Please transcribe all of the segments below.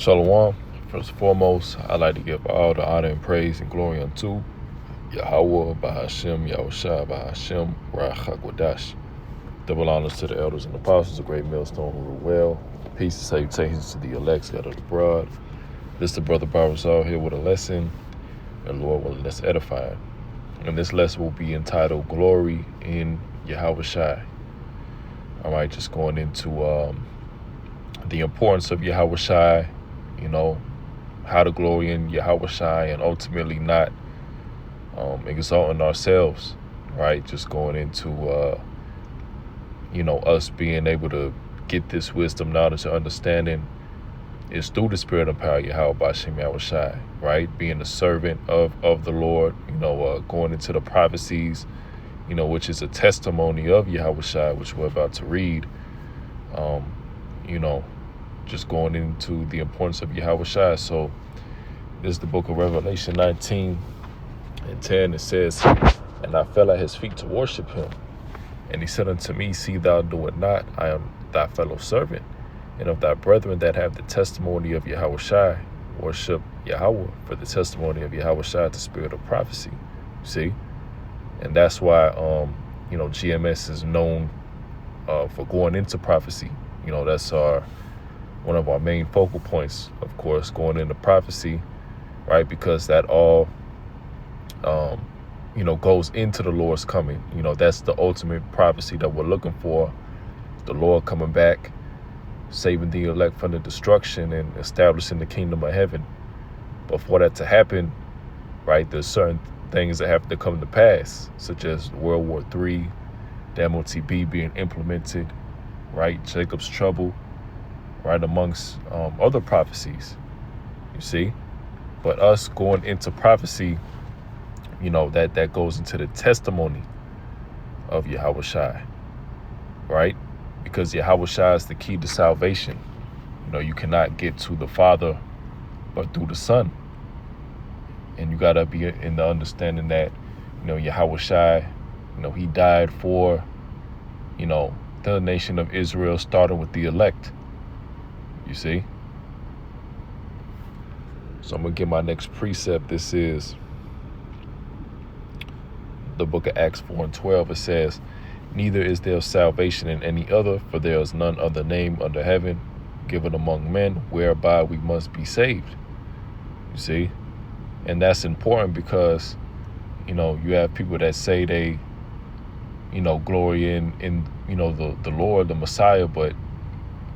Shalom. First and foremost, I'd like to give all the honor and praise and glory unto Yahweh, Bahashem, Yahawashi, Bahashem, Rachakwadash. Double honors to the elders and apostles, the great Millstone who rule well. Peace and salutations to the elect scattered abroad. This is the brother Barazal here with a lesson, and Lord willing, let's edify. And this lesson will be entitled Glory in Yahawashi. All right, just going into the importance of Yahawashi, how to glory in Yahawashi and ultimately not exalting ourselves, right? Just going into, us being able to get this wisdom, knowledge, and understanding is through the spirit and power of Yahawashi, right? Being a servant of the Lord, going into the prophecies, which is a testimony of Yahawashi, which we're about to read, just going into the importance of Yahawashi. So this is the book of Revelation 19:10. It says, "And I fell at his feet to worship him. And he said unto me, See thou do it not. I am thy fellow servant, and of thy brethren that have the testimony of Yahawashi, worship Yahweh, for the testimony of Yahawashi is the spirit of prophecy." See? And that's why, GMS is known for going into prophecy. That's one of our main focal points, of course, going into prophecy, right? Because that all, goes into the Lord's coming. That's the ultimate prophecy that we're looking for. The Lord coming back, saving the elect from the destruction and establishing the kingdom of heaven. But for that to happen, right, there's certain things that have to come to pass, such as World War III, the MOTB being implemented, right, Jacob's trouble, right, amongst other prophecies, you see. But us going into prophecy, that goes into the testimony of Yahawashi, right? Because Yahawashi is the key to salvation. You cannot get to the Father but through the Son. And you got to be in the understanding that, Yahawashi, he died for, the nation of Israel, starting with the elect. You see? So I'm going to get my next precept. This is the book of Acts 4:12. It says, "Neither is there salvation in any other, for there is none other name under heaven given among men whereby we must be saved." You see? And that's important because, you have people that say they, glory in the Lord, the Messiah, but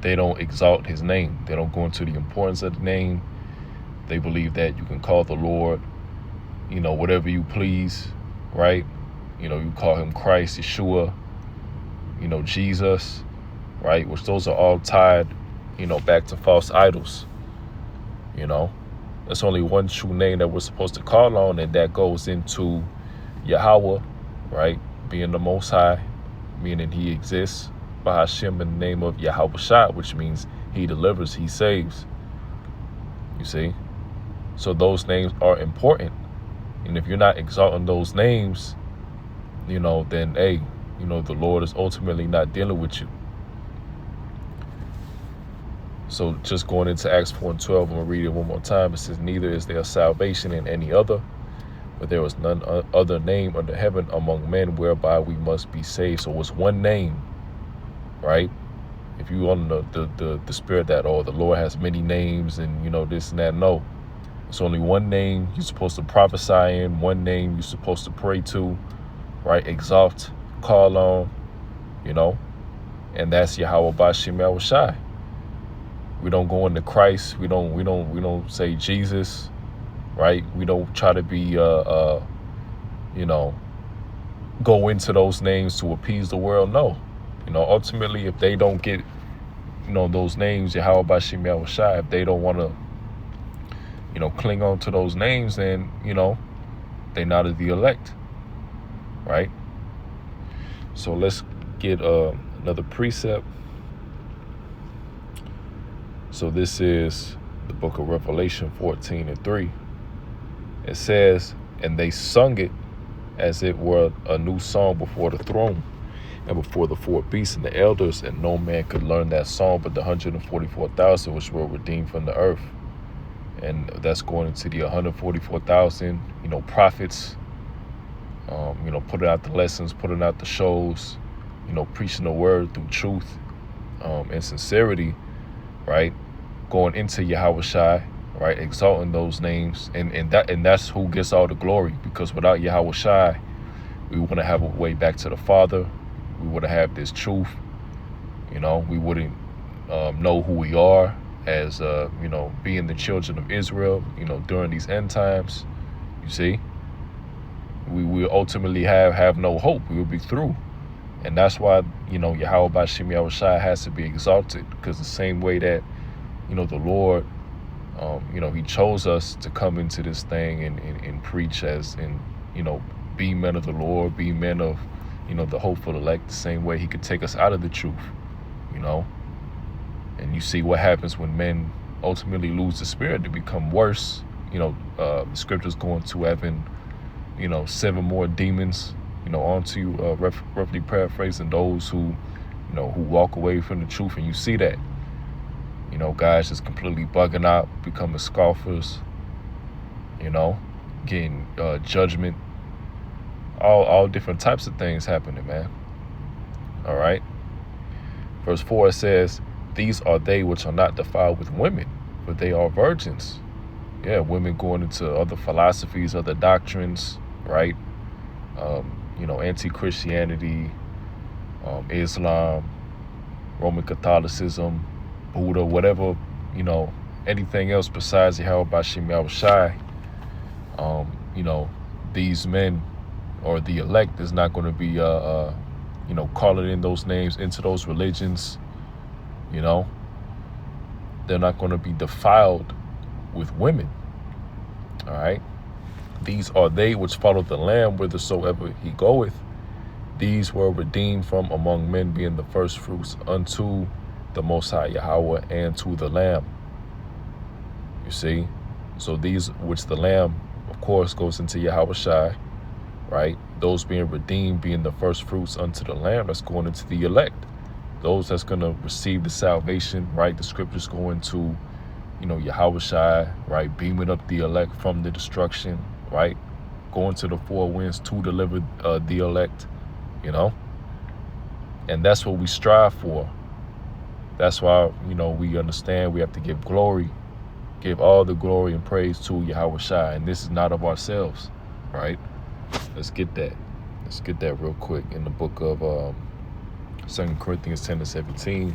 they don't exalt his name. They don't go into the importance of the name. They believe that you can call the Lord, whatever you please, right? You call him Christ, Yeshua, Jesus, right? Which those are all tied, back to false idols. There's only one true name that we're supposed to call on, and that goes into Yahweh, right? Being the Most High, meaning he exists. Bahashem, in the name of Yahawashi, which means he delivers, he saves. You see? So those names are important. And if you're not exalting those names, then, hey, the Lord is ultimately not dealing with you. So just going into Acts 4:12, I'm going to read it one more time. It says, "Neither is there salvation in any other, but there is none other name under heaven among men whereby we must be saved." So it's one name, right? If you on the spirit that, the Lord has many names and, this and that, no. It's only one name you're supposed to prophesy in, one name you're supposed to pray to, right? Exalt, call on, and that's Yahweh Bashim Yahawashi. We don't go into Christ. We don't say Jesus, right? We don't try to be, go into those names to appease the world. No, ultimately, if they don't get, those names, Yahweh Bashim Yahawashi, if they don't want to, cling on to those names, then, they not of the elect, right? So let's get another precept. So this is the book of Revelation 14:3. It says, "And they sung it as it were a new song before the throne, and before the four beasts and the elders, and no man could learn that song but the 144,000 which were redeemed from the earth. And that's going into the 144,000, prophets, putting out the lessons, putting out the shows, preaching the word through truth and sincerity, right? Going into Yahawashi, right? Exalting those names, and that's who gets all the glory, because without Yahawashi, we wouldn't have a way back to the Father. We wouldn't have this truth. We wouldn't know who we are as, being the children of Israel, during these end times. You see, we will ultimately have no hope. We will be through. And that's why, Yahweh Shai has to be exalted, because the same way that, the Lord, he chose us to come into this thing and preach and be men of the Lord, be men of, the hopeful elect, the same way he could take us out of the truth, And you see what happens when men ultimately lose the spirit to become worse. The scriptures go into having, 7 more demons, onto you, roughly paraphrasing, those who walk away from the truth. And you see that, guys just completely bugging out, becoming scoffers, getting judgment, all different types of things happening, man. All right. Verse 4 says, these are they which are not defiled with women, but they are virgins. Yeah, women going into other philosophies, other doctrines, right? Anti-Christianity, Islam, Roman Catholicism, Buddha, whatever, anything else besides Yahweh Shai. These men or the elect is not going to be, calling in those names into those religions. They're not going to be defiled with women. All right. These are they which follow the Lamb whithersoever he goeth. These were redeemed from among men, being the first fruits unto the Most High Yahweh and to the Lamb. You see? So these which the Lamb, of course, goes into Yahawashi, right? Those being redeemed, being the first fruits unto the Lamb, that's going into the elect. Those that's going to receive the salvation, right? The scriptures go into, Yahawashi, right? Beaming up the elect from the destruction, right? Going to the 4 winds to deliver the elect, And that's what we strive for. That's why, we understand we have to give glory, give all the glory and praise to Yahawashi. And this is not of ourselves, right? Let's get that. Let's get that real quick in the book of 2 Corinthians 10:17.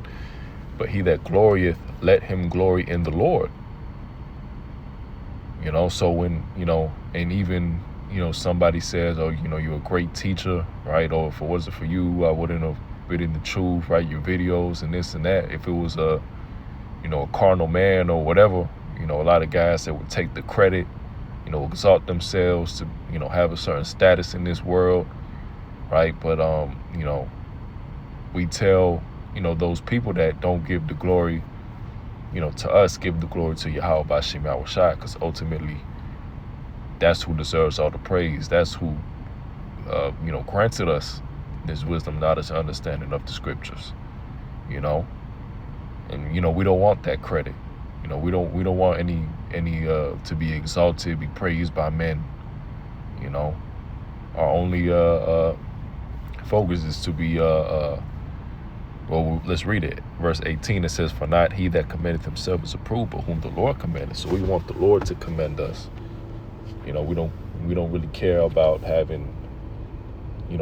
But he that glorieth, let him glory in the Lord. So when, and even, somebody says, oh, you're a great teacher, right? Or if it wasn't for you, I wouldn't have been in the truth, right? Your videos and this and that. If it was a carnal man or whatever, a lot of guys that would take the credit, exalt themselves to, have a certain status in this world, right? But, we tell, those people that don't give the glory, to us, give the glory to Yahweh B'Shem Yahawashi, because ultimately that's who deserves all the praise. That's who, granted us this wisdom, knowledge, and understanding of the scriptures, and, we don't want that credit. We don't want any to be exalted, be praised by men. Our only focus is to be well, let's read it. Verse 18, it says, for not he that commendeth himself is approved, but whom the Lord commendeth. So we want the Lord to commend us. We don't really care about having,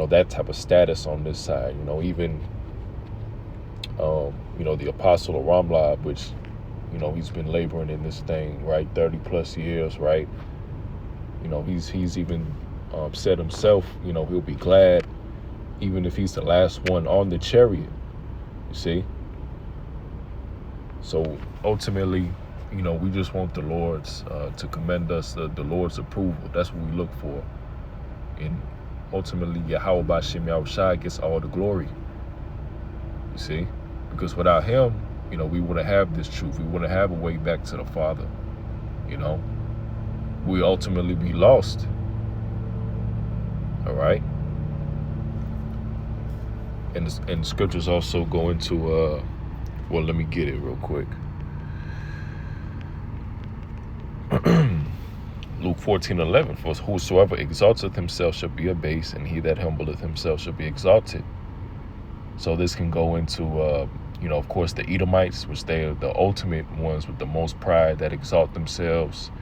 that type of status on this side. Even, the Apostle of Ramlab, which, he's been laboring in this thing, right? 30 plus years, right? He's even said himself, he'll be glad even if he's the last one on the chariot. You see? So ultimately, we just want the Lord's to commend us, the Lord's approval. That's what we look for. And ultimately, Yahweh B'Shem Yahawashi gets all the glory. You see? Because without him, we wouldn't have this truth. We wouldn't have a way back to the Father. We ultimately be lost. All right? And the scriptures also go into, well, let me get it real quick. Luke 14:11, for whosoever exalteth himself shall be abased, and he that humbleth himself shall be exalted. So this can go into, of course, the Edomites, which they are the ultimate ones with the most pride, that exalt themselves,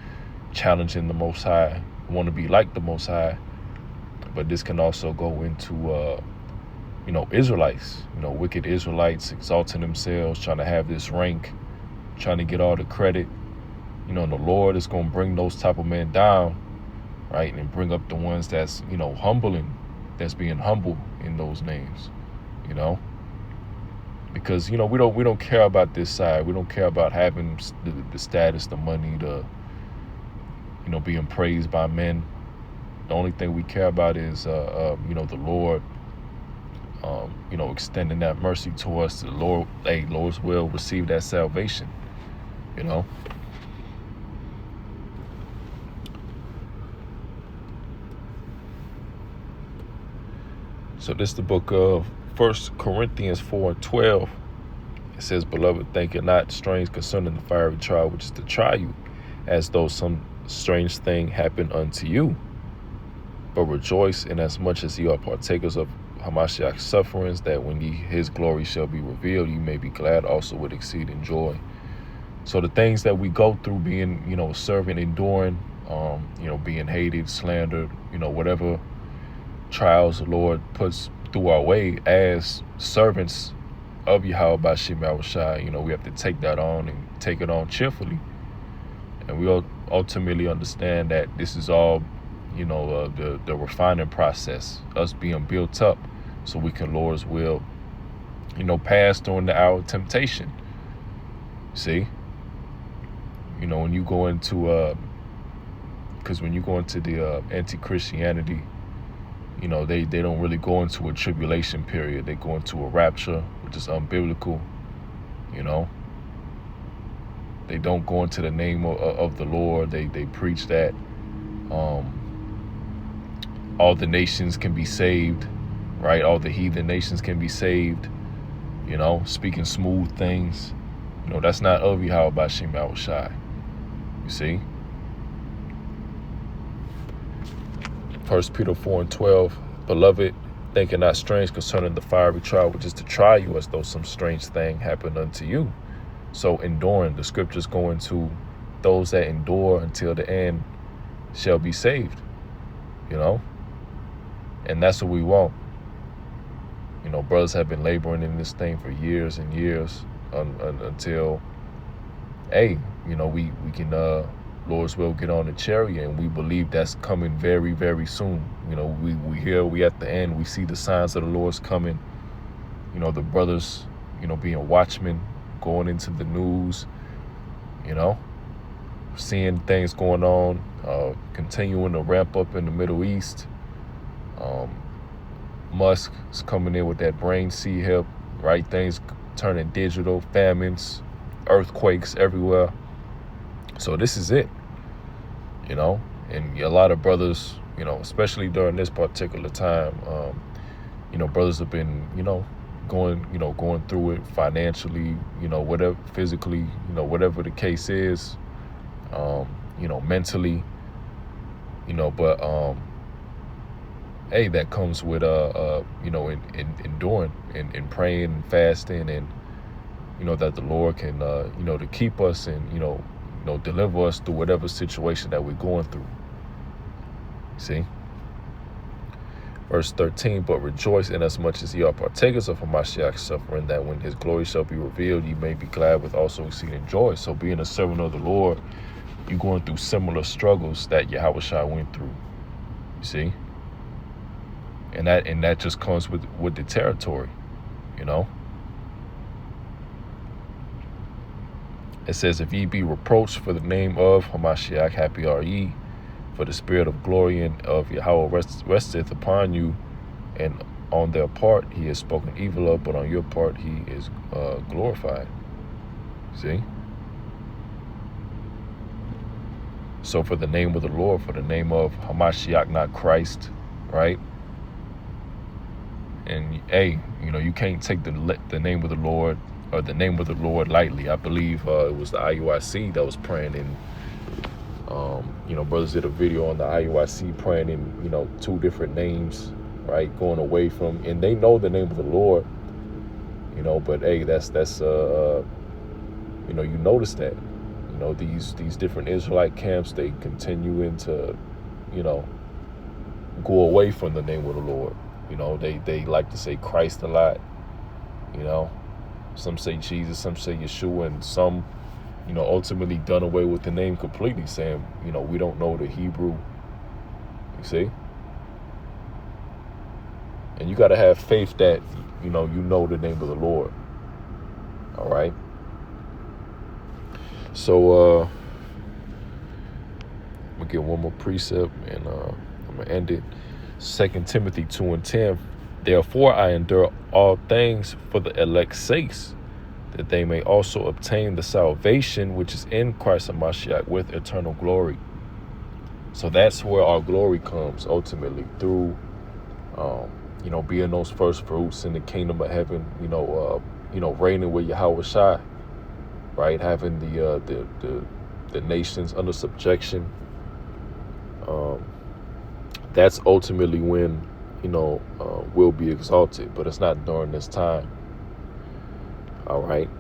challenging the Most High, want to be like the Most High. But this can also go into, Israelites, wicked Israelites exalting themselves, trying to have this rank, trying to get all the credit. The Lord is going to bring those type of men down, right? And bring up the ones that's, humbling, that's being humble in those names, because, we don't care about this side. We don't care about having the status, the money, the, being praised by men. The only thing we care about is, the Lord, extending that mercy to us. The Lord, Lord's will receive that salvation, So this is the book of 1 Corinthians 4:12. It says, Beloved, think it not strange concerning the fiery trial, which is to try you, as though some strange thing happened unto you. But rejoice inasmuch as ye are partakers of Hamashiach's sufferings, that when his glory shall be revealed, you may be glad also with exceeding joy. So the things that we go through, being, serving, enduring, being hated, slandered, whatever trials the Lord puts through our way as servants of Yahawashi, we have to take that on and take it on cheerfully. And we ultimately understand that this is all, the refining process, us being built up so we can, Lord's will, pass during the hour of temptation. See? When you go into, because when you go into the anti-Christianity, they don't really go into a tribulation period. They go into a rapture, which is unbiblical. They don't go into the name of the Lord. They preach that all the nations can be saved, right? All the heathen nations can be saved, speaking smooth things. That's not of Yahawashi. You see? 1 Peter 4:12, Beloved, think it not strange concerning the fiery trial, which is to try you, as though some strange thing happened unto you. So enduring, the scriptures go into those that endure until the end shall be saved, and that's what we want. Brothers have been laboring in this thing for years and years until, we can, Lord's will, get on the chariot, and we believe that's coming very, very soon. We at the end, we see the signs of the Lord's coming. The brothers, being watchmen, going into the news, seeing things going on, continuing to ramp up in the Middle East. Musk is coming in with that brain seed help, right? Things turning digital, famines, earthquakes everywhere. So this is it, and a lot of brothers, especially during this particular time, brothers have been, going through it financially, whatever, physically, whatever the case is, mentally, but that comes with in enduring and praying and fasting, and that the Lord can to keep us and deliver us through whatever situation that we're going through. See? Verse 13, but rejoice inasmuch as ye are partakers of Hamashiach's suffering, that when his glory shall be revealed, ye may be glad with also exceeding joy. So being a servant of the Lord, you're going through similar struggles that Yahawashi went through. You see? And that just comes with the territory, It says, if ye be reproached for the name of Hamashiach, happy are ye, for the spirit of glory and of Yahweh resteth upon you, and on their part he is spoken evil of, but on your part he is glorified. See? So for the name of the Lord, for the name of Hamashiach, not Christ, right? And hey, you know, you can't take the name of the Lord or the name of the Lord lightly. I believe it was the IUIC that was praying in. You know, brothers did a video on the IUIC praying in, you know, 2 different names, right? Going away from, and they know the name of the Lord, you know, but hey, that's you know, you notice that, you know, these different Israelite camps, they continuing to, you know, go away from the name of the Lord. You know, they like to say Christ a lot, you know. Some say Jesus, some say Yeshua, and some, you know, ultimately done away with the name completely, saying, you know, we don't know the Hebrew. You see? And you got to have faith that, you know the name of the Lord. All right? So, I'm going to get one more precept, and I'm going to end it. 2 Timothy 2:10. Therefore I endure all things for the elect's sakes, that they may also obtain the salvation which is in Christ Hamashiach with eternal glory. So that's where our glory comes ultimately, through you know, being those first fruits in the kingdom of heaven, you know, reigning with Yahawashi, right? Having the nations under subjection. That's ultimately when, you know, we'll be exalted, but it's not during this time. All right.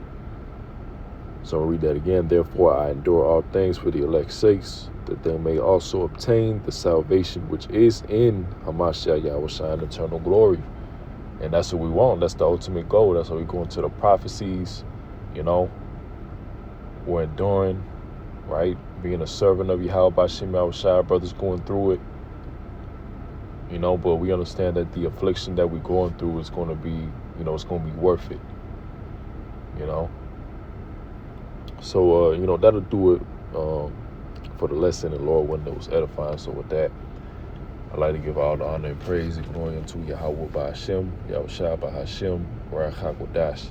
So I'll read that again. Therefore I endure all things for the elect's sakes, that they may also obtain the salvation which is in Hamashiach Yahawashi in eternal glory. And that's what we want. That's the ultimate goal. That's why we go into the prophecies, you know. We're enduring, right? Being a servant of Yahweh by Yahawashi, brothers going through it. You know, but we understand that the affliction that we're going through is going to be, you know, it's going to be worth it. You know. So, you know, that'll do it for the lesson, and Lord, when it was edifying. So with that, I'd like to give all the honor and praise and glory unto Yahweh by Hashem, Yahushua by Hashem, Baruch HaKodesh.